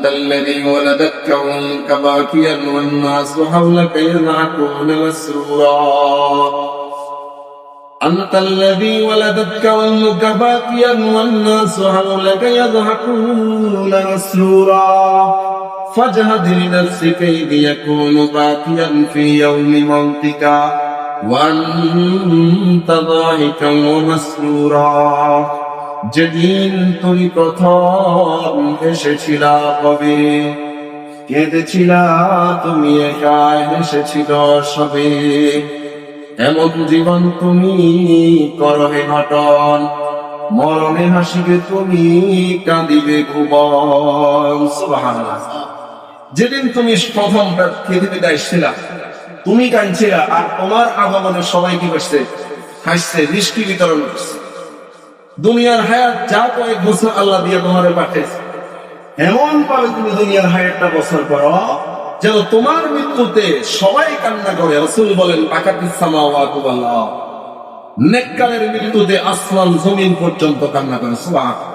أنت الذي ولدتك أمك باكيا والناس حولك يضحكون مسرورا أنت الذي ولدتك أمك باكيا والناس حولك يضحكون مسرورا فاجهد لنفسك إذ يكون باكيا في يوم موتك وأنت ضاحكا ومسرورا যেদিন তুমি প্রথম এসেছিলা কবে কেঁদেছিলা তুমি একা এসেছিল সবে এমন জীবন তুমি করহে ঘটন মরণে হাসিবে তুমি কাঁদিবে ভুবন সুবহানাল্লাহ যেদিন তুমি প্রথম পৃথিবীতে এসেছিলা তুমি কাঁদছিলা আর তোমার আগমনে সবাই কি করছে হাসছে মিষ্টি বিতরণ করছে দুনিয়ার হায়াত যা কয়েক বছর আল্লাহ দিয়ে তোমার পাঠিয়েছে এমন ভাবে তুমি দুনিয়ার হায়াতটা বছর করো যেন তোমার মৃত্যুতে সবাই কান্না করে রাসূল বলেন আকাতিস সামাওয়াতু ওয়াল আরদ নেককারের মৃত্যুতে আসমান জমিন পর্যন্ত কান্না করে সুবহানাল্লাহ